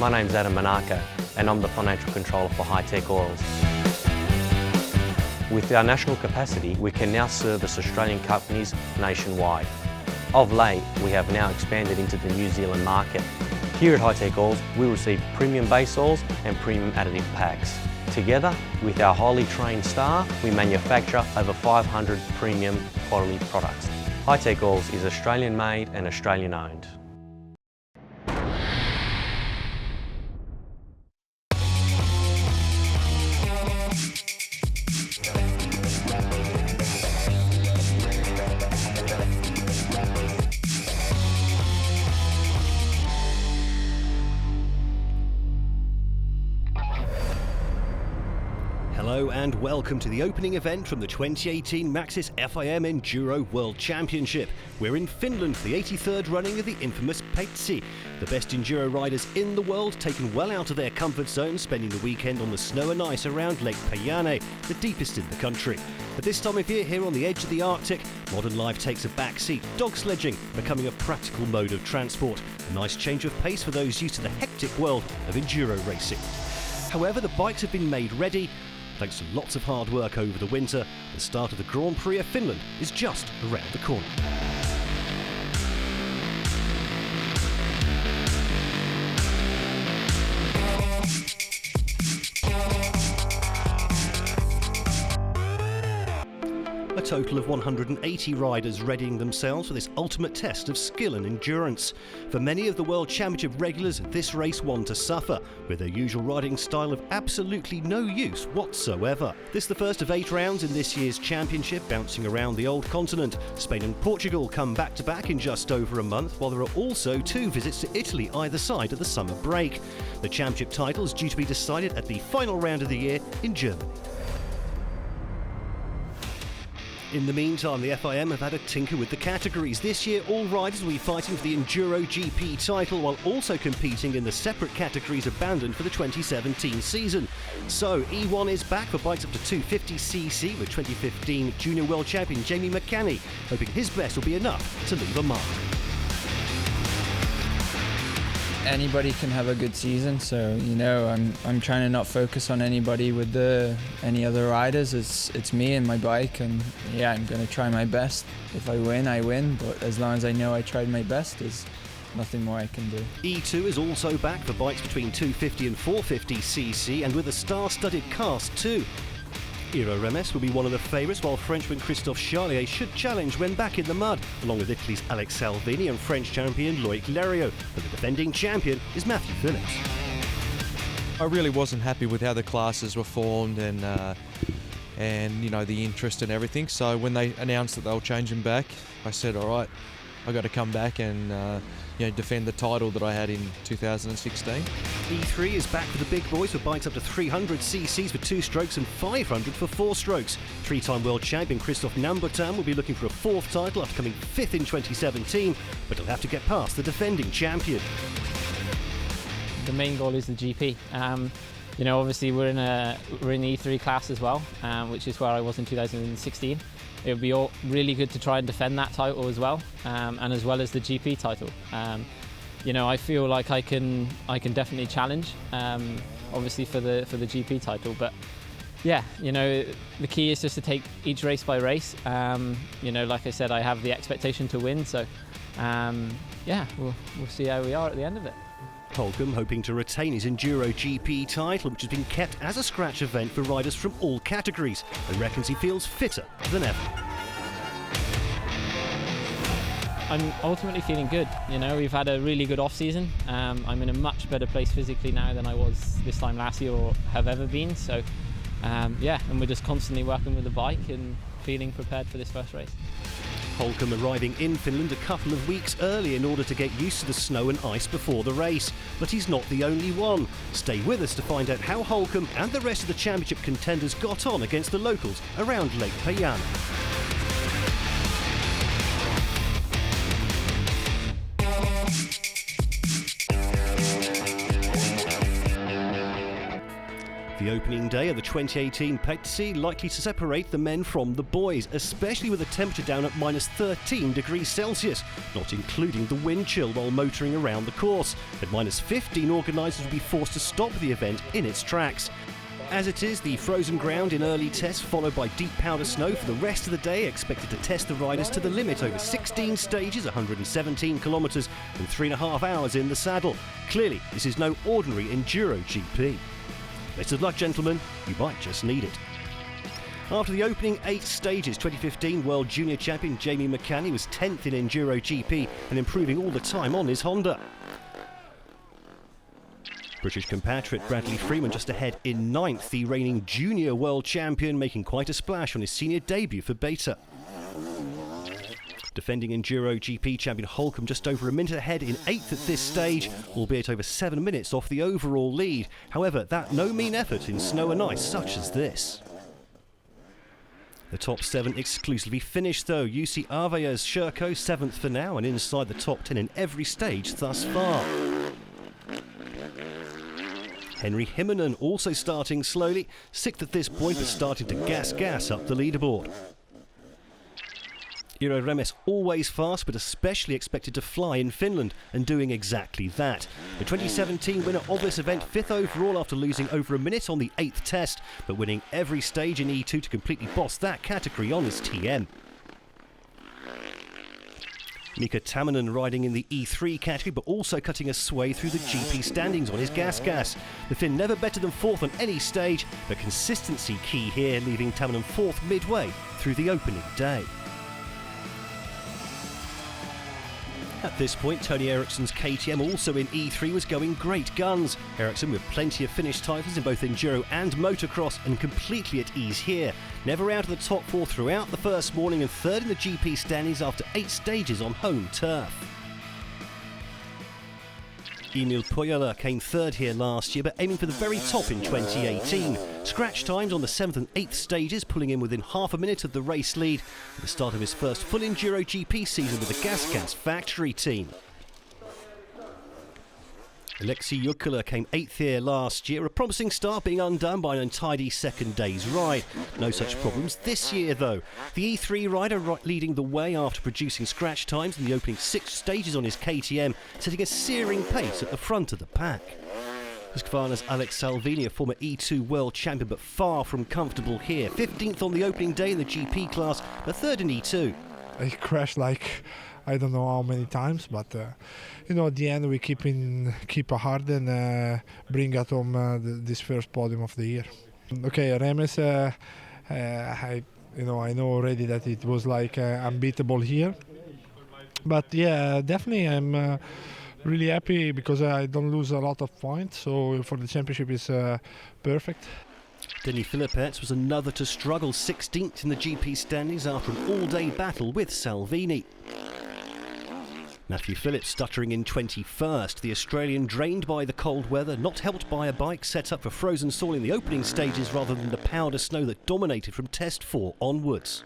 My name's Adam Monaco and I'm the Financial Controller for Hi-Tech Oils. With our national capacity, we can now service Australian companies nationwide. Of late, we have now expanded into the New Zealand market. Here at Hi-Tech Oils, we receive premium base oils and premium additive packs. Together, with our highly trained staff, we manufacture over 500 premium quality products. Hi-Tech Oils is Australian made and Australian owned. Hello and welcome to the opening event from the 2018 Maxxis FIM Enduro World Championship. We're in Finland for the 83rd running of the infamous Peitsi. The best enduro riders in the world taken well out of their comfort zone, spending the weekend on the snow and ice around Lake Päijänne, the deepest in the country. At this time of year here on the edge of the Arctic, modern life takes a backseat, dog sledging becoming a practical mode of transport. A nice change of pace for those used to the hectic world of enduro racing. However, the bikes have been made ready. Thanks to lots of hard work over the winter, the start of the Grand Prix of Finland is just around the corner. A total of 180 riders readying themselves for this ultimate test of skill and endurance. For many of the World Championship regulars, this race one to suffer, with their usual riding style of absolutely no use whatsoever. This is the first of 8 rounds in this year's championship, bouncing around the old continent. Spain and Portugal come back to back in just over a month, while there are also 2 visits to Italy either side of the summer break. The championship title is due to be decided at the final round of the year in Germany. In the meantime, the FIM have had a tinker with the categories. This year, all riders will be fighting for the Enduro GP title while also competing in the separate categories abandoned for the 2017 season. So, E1 is back for bikes up to 250cc with 2015 Junior World Champion Jamie McCanny, hoping his best will be enough to leave a mark. Anybody can have a good season, so I'm trying to not focus on anybody with any other riders. It's me and my bike, and yeah, I'm gonna try my best. If I win, I win, but as long as I know I tried my best, there's nothing more I can do. E2 is also back for bikes between 250 and 450cc, and with a star-studded cast too. Iro Remes will be one of the favourites, while Frenchman Christophe Charlier should challenge when back in the mud, along with Italy's Alex Salvini and French champion Loic Leriot, but the defending champion is Matthew Phillips. I really wasn't happy with how the classes were formed and the interest and everything, so when they announced that they were changing back, I said, all right, I got to come back and defend the title that I had in 2016. E3 is back for the big boys with bikes up to 300cc for 2 strokes and 500 for 4 strokes. 3-time world champion Christophe Nambutan will be looking for a 4th title after coming 5th in 2017, but he'll have to get past the defending champion. The main goal is the GP. Obviously we're in the E3 class as well, which is where I was in 2016. It would be really good to try and defend that title as well, and as well as the GP title. I feel like I can definitely challenge, obviously for the GP title. But yeah, the key is just to take each race by race. Like I said, I have the expectation to win, so we'll see how we are at the end of it. Holcomb hoping to retain his Enduro GP title, which has been kept as a scratch event for riders from all categories, and reckons he feels fitter than ever. I'm ultimately feeling good. We've had a really good off-season. I'm in a much better place physically now than I was this time last year or have ever been. So, and we're just constantly working with the bike and feeling prepared for this first race. Holcomb arriving in Finland a couple of weeks early in order to get used to the snow and ice before the race. But he's not the only one. Stay with us to find out how Holcomb and the rest of the championship contenders got on against the locals around Lake Päijänne. The opening day of the 2018 Petsy likely to separate the men from the boys, especially with the temperature down at minus 13 degrees Celsius, not including the wind chill while motoring around the course. At minus 15, organisers will be forced to stop the event in its tracks. As it is, the frozen ground in early tests, followed by deep powder snow for the rest of the day, expected to test the riders to the limit over 16 stages, 117 kilometres and 3.5 hours in the saddle. Clearly, this is no ordinary Enduro GP. Best of luck, gentlemen. You might just need it. After the opening 8 stages, 2015 World Junior Champion Jamie McCanny was 10th in Enduro GP and improving all the time on his Honda. British compatriot Bradley Freeman just ahead in 9th, the reigning Junior World Champion making quite a splash on his senior debut for Beta. Defending Enduro GP champion Holcomb just over a minute ahead in 8th at this stage, albeit over 7 minutes off the overall lead. However, that no mean effort in snow and ice such as this. The top 7 exclusively finished though. UC Avea's Sherco 7th for now and inside the top 10 in every stage thus far. Henry Himmonen also starting slowly, 6th at this point but starting to gas up the leaderboard. Eero Remes always fast but especially expected to fly in Finland and doing exactly that. The 2017 winner of this event, 5th overall after losing over a minute on the 8th test, but winning every stage in E2 to completely boss that category on his TM. Mika Tamanen riding in the E3 category but also cutting a sway through the GP standings on his gas. The Finn never better than 4th on any stage, but consistency key here, leaving Tamanen 4th midway through the opening day. At this point, Tony Eriksson's KTM, also in E3, was going great guns. Eriksson with plenty of finish titles in both Enduro and Motocross and completely at ease here. Never out of the top 4 throughout the first morning and 3rd in the GP standings after 8 stages on home turf. Emil Pojala came 3rd here last year but aiming for the very top in 2018. Scratch times on the 7th and 8th stages, pulling in within half a minute of the race lead at the start of his first full Enduro GP season with the Gas factory team. Alexei Jukala came 8th here last year, a promising start being undone by an untidy second day's ride. No such problems this year though. The E3 rider leading the way after producing scratch times in the opening 6 stages on his KTM, setting a searing pace at the front of the pack. Husqvarna's Alex Salvini, a former E2 world champion but far from comfortable here. 15th on the opening day in the GP class, but 3rd in E2. I crashed like I don't know how many times, but at the end we keep hard and bring at home this first podium of the year. Okay, Remes, I know already that it was like unbeatable here, but yeah, definitely I'm really happy because I don't lose a lot of points, so for the championship is perfect. Denis Philippets was another to struggle, 16th in the GP standings after an all-day battle with Salvini. Matthew Phillips stuttering in 21st, the Australian drained by the cold weather, not helped by a bike set up for frozen soil in the opening stages rather than the powder snow that dominated from test 4 onwards.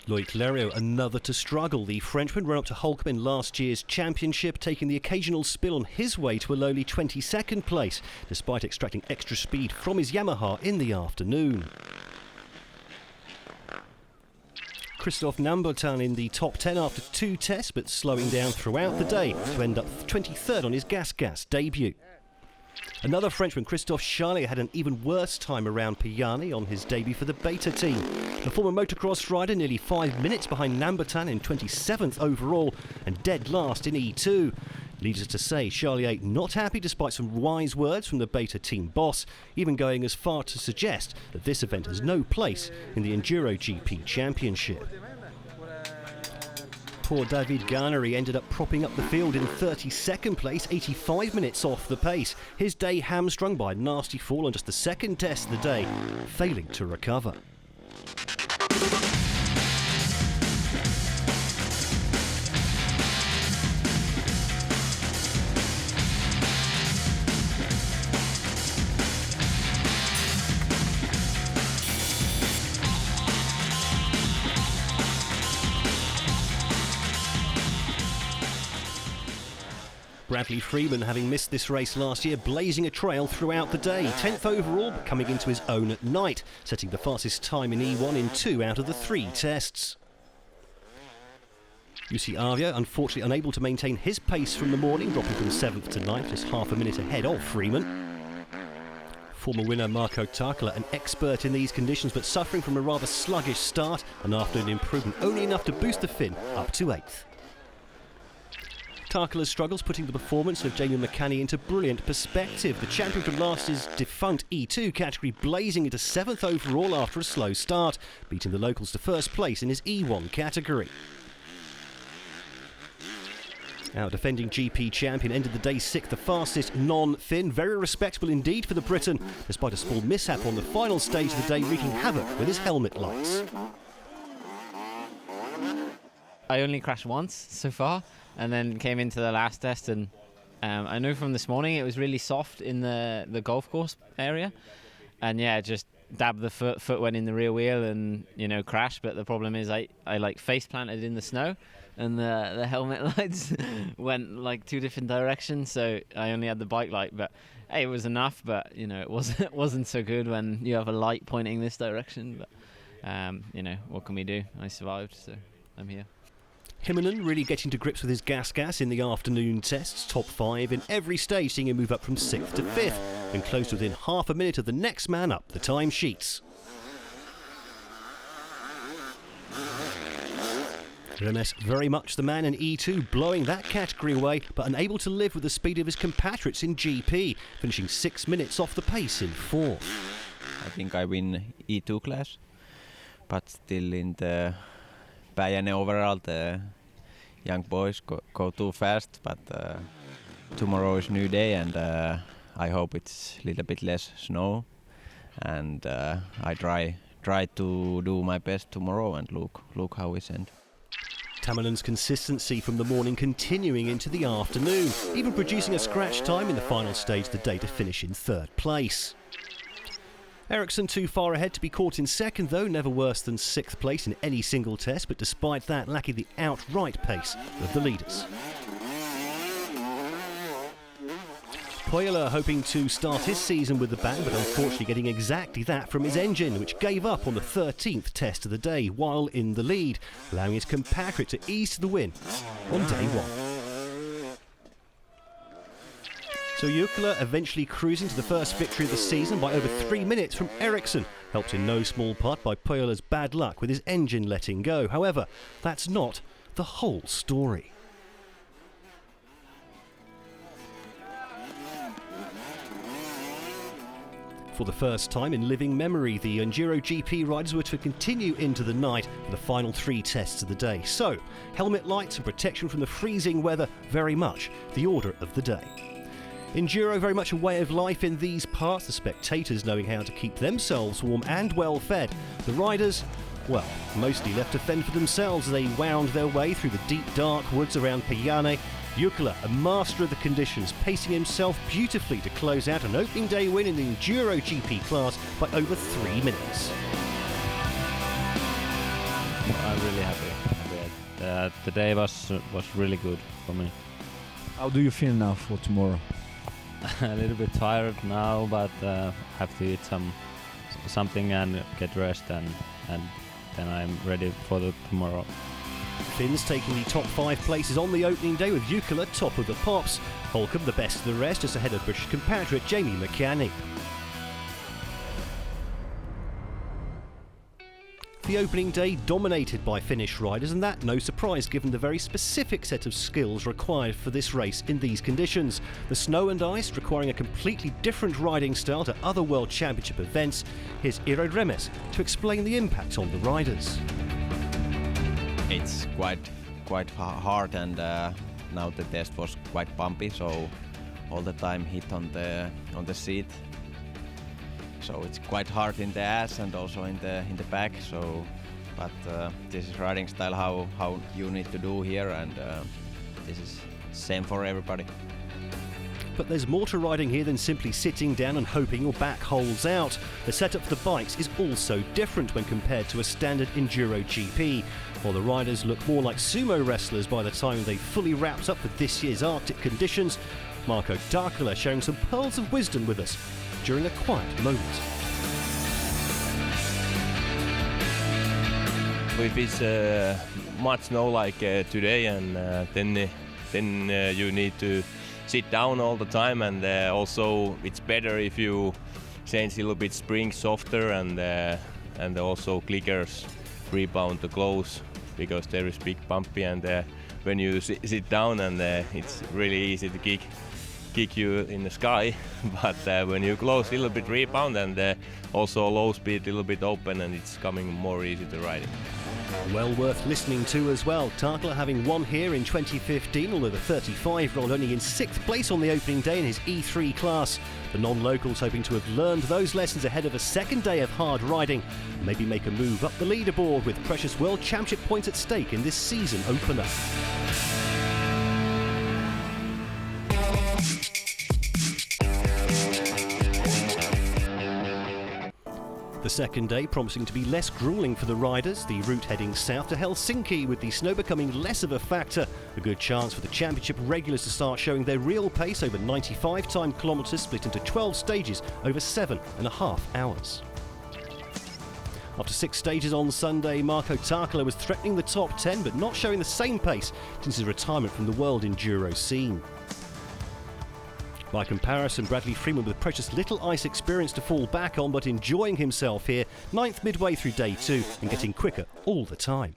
Loic Leriot another to struggle. The Frenchman ran up to Holcomb in last year's championship, taking the occasional spill on his way to a lowly 22nd place, despite extracting extra speed from his Yamaha in the afternoon. Christophe Nambotan in the top 10 after 2 tests, but slowing down throughout the day to end up 23rd on his gas debut. Another Frenchman, Christophe Charlier, had an even worse time around Payani on his debut for the Beta team. The former motocross rider nearly 5 minutes behind Nambotan in 27th overall and dead last in E2. Leads us to say Charlier not happy despite some wise words from the Beta team boss, even going as far to suggest that this event has no place in the Enduro GP Championship. Poor David Garnery ended up propping up the field in 32nd place, 85 minutes off the pace. His day hamstrung by a nasty fall on just the second test of the day, failing to recover. Bradley Freeman, having missed this race last year, blazing a trail throughout the day. 10th overall, but coming into his own at night, setting the fastest time in E1 in 2 out of the 3 tests. Jussi Arvia, unfortunately unable to maintain his pace from the morning, dropping from 7th to 9th, just half a minute ahead of Freeman. Former winner Marko Tarkala, an expert in these conditions, but suffering from a rather sluggish start, and after an improvement only enough to boost the FIM up to 8th. Tarkala's struggles putting the performance of Jamie McCanny into brilliant perspective. The champion from last year's defunct E2 category blazing into 7th overall after a slow start, beating the locals to first place in his E1 category. Our defending GP champion ended the day 6th, the fastest non-Finn. Very respectable indeed for the Briton, despite a small mishap on the final stage of the day, wreaking havoc with his helmet lights. I only crashed once so far, and then came into the last test, and I knew from this morning it was really soft in the golf course area, and yeah, just dabbed the foot went in the rear wheel and crashed. But the problem is I like face planted in the snow, and the helmet lights went like 2 different directions, so I only had the bike light. But hey, it was enough, but it wasn't so good when you have a light pointing this direction. But what can we do? I survived, so I'm here. Himmonen really getting to grips with his gas in the afternoon tests, top 5 in every stage, seeing him move up from 6th to 5th, and close to within half a minute of the next man up, the time sheets. Remes very much the man in E2, blowing that category away, but unable to live with the speed of his compatriots in GP, finishing 6 minutes off the pace in 4th. I think I win E2 class, but still in the Päijänne overall, the young boys go too fast, but tomorrow is new day, and I hope it's a little bit less snow, and I try to do my best tomorrow and look how we send. Tammernen's consistency from the morning continuing into the afternoon, even producing a scratch time in the final stage of the day to finish in 3rd place. Eriksson too far ahead to be caught in 2nd though, never worse than 6th place in any single test, but despite that lacking the outright pace of the leaders. Pojala hoping to start his season with the bang, but unfortunately getting exactly that from his engine, which gave up on the 13th test of the day while in the lead, allowing his compatriot to ease to the win on day 1. So Jukala eventually cruising to the first victory of the season by over 3 minutes from Eriksson, helped in no small part by Pojala's bad luck with his engine letting go. However, that's not the whole story. For the first time in living memory, the Enduro GP riders were to continue into the night for the final 3 tests of the day. So, helmet lights and protection from the freezing weather, very much the order of the day. Enduro very much a way of life in these parts, the spectators knowing how to keep themselves warm and well fed. The riders, well, mostly left to fend for themselves as they wound their way through the deep dark woods around Päijänne. Jukala, a master of the conditions, pacing himself beautifully to close out an opening day win in the Enduro GP class by over 3 minutes. I'm really happy. The day was really good for me. How do you feel now for tomorrow? A little bit tired now, but have to eat something and get rest, and then I'm ready for the tomorrow. Finns taking the top 5 places on the opening day, with Jukala top of the pops. Holcomb the best of the rest, just ahead of British compatriot Jamie McCanny. The opening day dominated by Finnish riders, and that no surprise given the very specific set of skills required for this race in these conditions. The snow and ice requiring a completely different riding style to other World Championship events. Here's Iro Remes to explain the impact on the riders. It's quite hard, and now the test was quite bumpy, so all the time hit on the seat. So it's quite hard in the ass and also in the back. So, but this is riding style how you need to do here, and this is same for everybody. But there's more to riding here than simply sitting down and hoping your back holds out. The setup for the bikes is also different when compared to a standard Enduro GP. While the riders look more like sumo wrestlers by the time they fully wrapped up for this year's Arctic conditions, Marko Tarkala sharing some pearls of wisdom with us during a quiet moment. If it's much snow like today, and then you need to sit down all the time, and also it's better if you change a little bit spring softer, and also clickers rebound the clothes, because there is big bumpy, and when you sit down, and it's really easy to kick you in the sky, but when you close a little bit rebound, and also low speed a little bit open, and it's coming more easy to ride it. Well worth listening to as well. Tarkala having won here in 2015, although the 35-year-old only in 6th place on the opening day in his E3 class. The non-locals hoping to have learned those lessons ahead of a second day of hard riding, and maybe make a move up the leaderboard with precious World Championship points at stake in this season opener. The second day promising to be less gruelling for the riders, the route heading south to Helsinki with the snow becoming less of a factor. A good chance for the championship regulars to start showing their real pace over 95 time kilometres split into 12 stages over 7.5 hours. After 6 stages on Sunday, Marko Tarkala was threatening the top 10 but not showing the same pace since his retirement from the world enduro scene. By comparison, Bradley Freeman with precious little ice experience to fall back on, but enjoying himself here, 9th midway through day 2 and getting quicker all the time.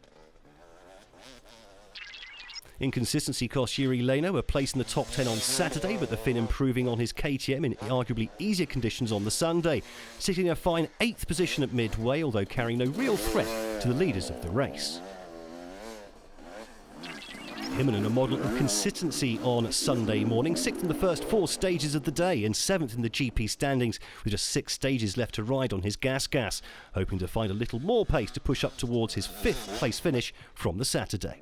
Inconsistency cost Jiri Leino a place in the top 10 on Saturday, but the Finn improving on his KTM in arguably easier conditions on the Sunday, sitting a fine 8th position at midway, although carrying no real threat to the leaders of the race. Himmonen, a model of consistency on Sunday morning, 6th in the first 4 stages of the day and 7th in the GP standings with just 6 stages left to ride on his gas, hoping to find a little more pace to push up towards his 5th place finish from the Saturday.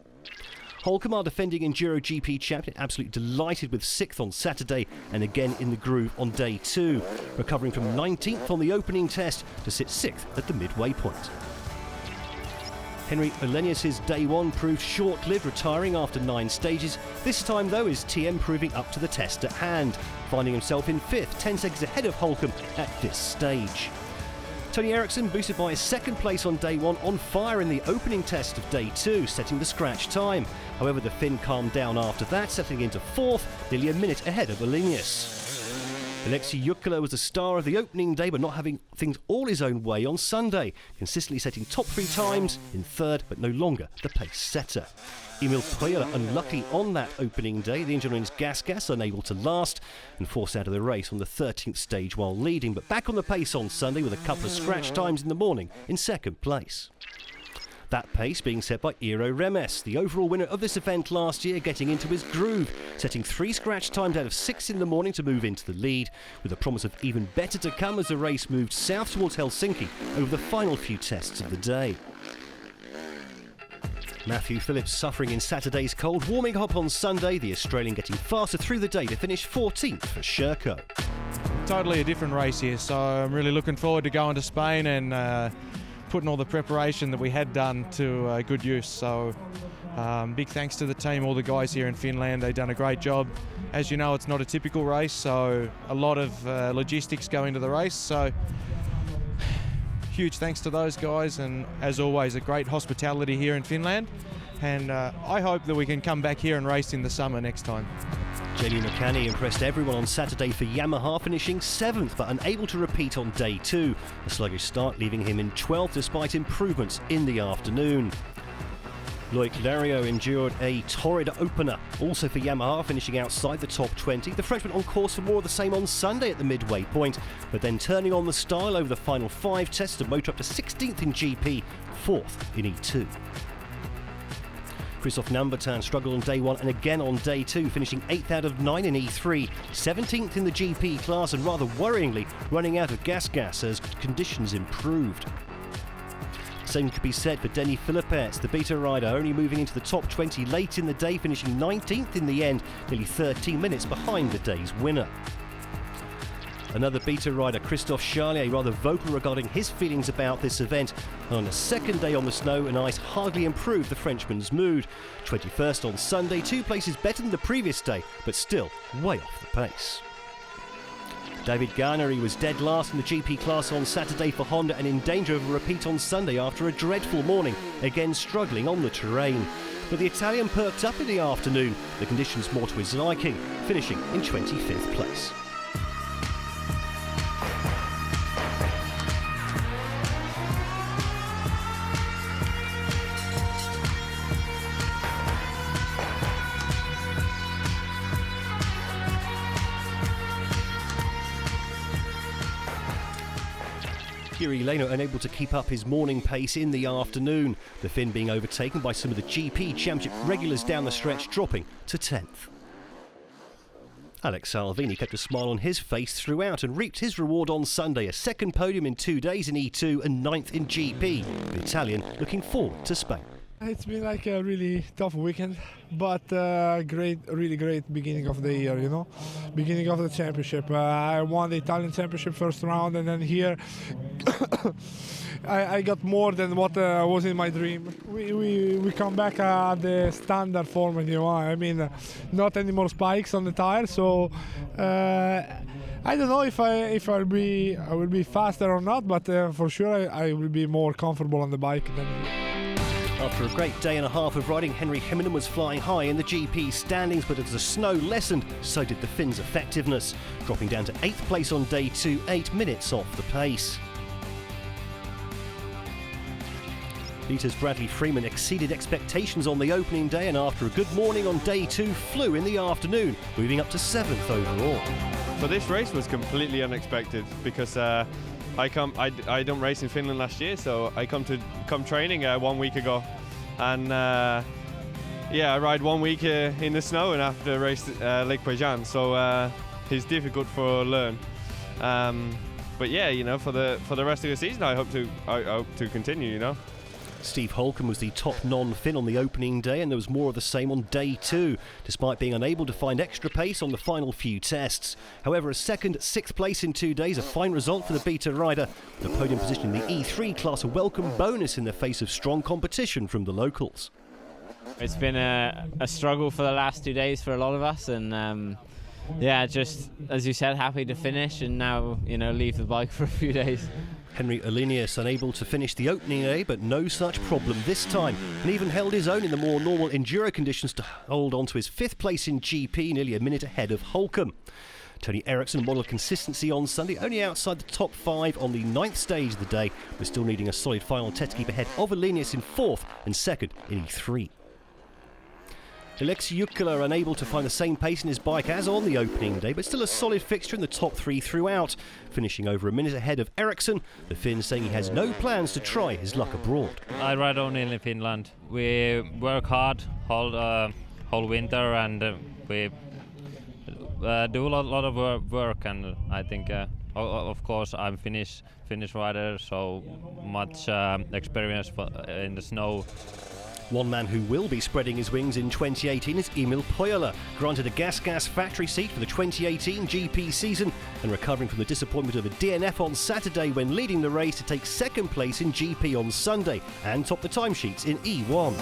Holcomb, our defending Enduro GP champion, absolutely delighted with 6th on Saturday and again in the groove on day 2, recovering from 19th on the opening test to sit 6th at the midway point. Henry Olenius' day 1 proved short-lived, retiring after 9 stages. This time, though, is TM proving up to the test at hand, finding himself in 5th, 10 seconds ahead of Holcomb at this stage. Tony Eriksson, boosted by his 2nd place on day 1, on fire in the opening test of day 2, setting the scratch time. However, the Finn calmed down after that, settling into 4th, nearly a minute ahead of Olenius. Aleksi Jukala was the star of the opening day, but not having things all his own way on Sunday, consistently setting top 3 times in 3rd, but no longer the pace setter. Emil Pujala unlucky on that opening day, the engine on his gas unable to last and forced out of the race on the 13th stage while leading, but back on the pace on Sunday with a couple of scratch times in the morning in 2nd place. That pace being set by Eero Remes, the overall winner of this event last year, getting into his groove, setting 3 scratch times out of 6 in the morning to move into the lead, with a promise of even better to come as the race moved south towards Helsinki over the final few tests of the day. Matthew Phillips suffering in Saturday's cold, warming up on Sunday, the Australian getting faster through the day to finish 14th for Sherco. Totally a different race here, so I'm really looking forward to going to Spain and putting all the preparation that we had done to good use. So big thanks to the team, all the guys here in Finland. They've done a great job. As you know, it's not a typical race, so a lot of logistics go into the race. So huge thanks to those guys, and as always, a great hospitality here in Finland. And I hope that we can come back here and race in the summer next time. Jamie McCanny impressed everyone on Saturday for Yamaha, finishing 7th but unable to repeat on day 2. A sluggish start leaving him in 12th despite improvements in the afternoon. Loic Lario endured a torrid opener, also for Yamaha, finishing outside the top 20. The Frenchman on course for more of the same on Sunday at the midway point, but then turning on the style over the final 5 tests to motor up to 16th in GP, 4th in E2. Christoph Nambertan struggled on day 1 and again on day 2, finishing 8th out of 9 in E3, 17th in the GP class, and rather worryingly running out of gas as conditions improved. Same could be said for Denny Philippets, the beta rider, only moving into the top 20 late in the day, finishing 19th in the end, nearly 13 minutes behind the day's winner. Another beta rider, Christophe Charlier, rather vocal regarding his feelings about this event. And on the second day on the snow and ice hardly improved the Frenchman's mood. 21st on Sunday, 2 places better than the previous day, but still way off the pace. David Garnery was dead last in the GP class on Saturday for Honda and in danger of a repeat on Sunday after a dreadful morning, again struggling on the terrain. But the Italian perked up in the afternoon, the conditions more to his liking, finishing in 25th place. Jiri Leino unable to keep up his morning pace in the afternoon, the Finn being overtaken by some of the GP Championship regulars down the stretch, dropping to 10th. Alex Salvini kept a smile on his face throughout and reaped his reward on Sunday, a second podium in 2 days in E2 and 9th in GP, the Italian looking forward to Spain. It's been like a really tough weekend, but really great beginning of the year, you know, beginning of the championship. I won the Italian championship first round, and then here I got more than what was in my dream. We come back at the standard format, you know. I mean, not any more spikes on the tire, so I don't know if I will be faster or not, but for sure I will be more comfortable on the bike than. After a great day and a half of riding, Henry Himinen was flying high in the GP standings, but as the snow lessened, so did the Finn's effectiveness, dropping down to 8th place on day 2, 8 minutes off the pace. Peter's Bradley Freeman exceeded expectations on the opening day, and after a good morning on day 2, flew in the afternoon, moving up to 7th overall. So this race was completely unexpected because I don't race in Finland last year, so I come training 1 week ago, and I ride 1 week in the snow and after race Lake Prejean, so it's difficult for learn. But yeah, you know, for the rest of the season, I hope to continue, you know. Steve Holcomb was the top non-Finn on the opening day, and there was more of the same on day 2, despite being unable to find extra pace on the final few tests. However, a second, 6th place in 2 days, a fine result for the beta rider. The podium position in the E3 class, a welcome bonus in the face of strong competition from the locals. It's been a struggle for the last 2 days for a lot of us, and just as you said, happy to finish and now, you know, leave the bike for a few days. Henry Alinius unable to finish the opening day, but no such problem this time, and even held his own in the more normal enduro conditions to hold on to his 5th place in GP, nearly a minute ahead of Holcomb. Tony Eriksson, model of consistency on Sunday, only outside the top 5 on the 9th stage of the day, but still needing a solid final test to keep ahead of Alinius in 4th and 2nd in E3. Alexi Jukila unable to find the same pace in his bike as on the opening day, but still a solid fixture in the top 3 throughout, finishing over a minute ahead of Eriksson, the Finn saying he has no plans to try his luck abroad. I ride only in Finland. We work hard whole winter, and we do a lot of work, and I think of course I'm Finnish rider, so much experience in the snow. One man who will be spreading his wings in 2018 is Emil Pojala, granted a gas factory seat for the 2018 GP season and recovering from the disappointment of a DNF on Saturday when leading the race to take 2nd place in GP on Sunday and top the timesheets in E1.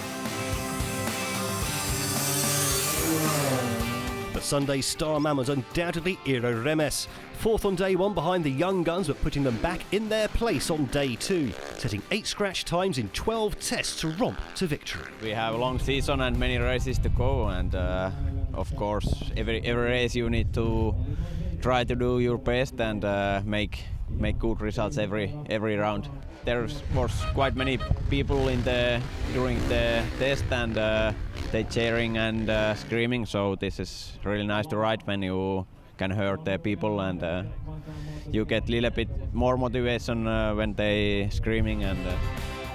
But Sunday's star man was undoubtedly Iro Remes, 4th on day 1 behind the young guns, but putting them back in their place on day 2, setting 8 scratch times in 12 tests to romp to victory. We have a long season and many races to go, and of course every race you need to try to do your best and make good results every round. There's of course quite many people during the test, and they cheering and screaming, so this is really nice to ride when you can hurt the people, and you get a little bit more motivation when they screaming. And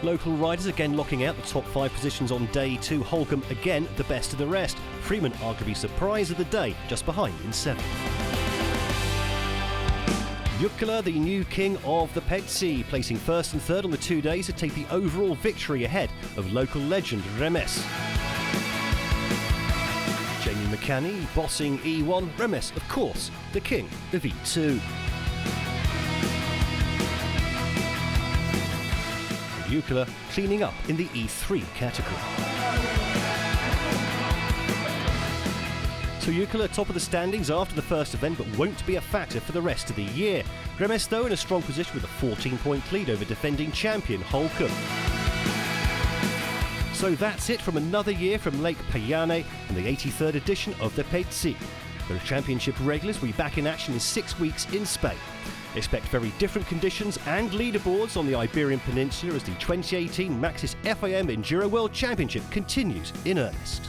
local riders again locking out the top 5 positions on day 2. Holcomb again the best of the rest. Freeman arguably surprise of the day, just behind in 7th. Jukkola, the new king of the Petsi, placing first and third on the 2 days to take the overall victory ahead of local legend Remes. Jamie McCanny bossing E1, Remes, of course, the king of E2. And Jukkola cleaning up in the E3 category. So Jukkola top of the standings after the first event, but won't be a factor for the rest of the year. Remes, though, in a strong position with a 14-point lead over defending champion Holcomb. So that's it from another year from Lake Payane and the 83rd edition of the Petsi. The championship regulars will be back in action in 6 weeks in Spain. Expect very different conditions and leaderboards on the Iberian Peninsula as the 2018 Maxxis FIM Enduro World Championship continues in earnest.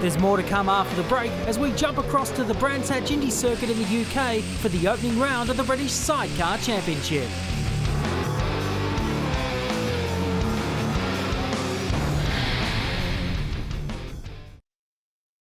There's more to come after the break as we jump across to the Brands Hatch Indy circuit in the UK for the opening round of the British Sidecar Championship.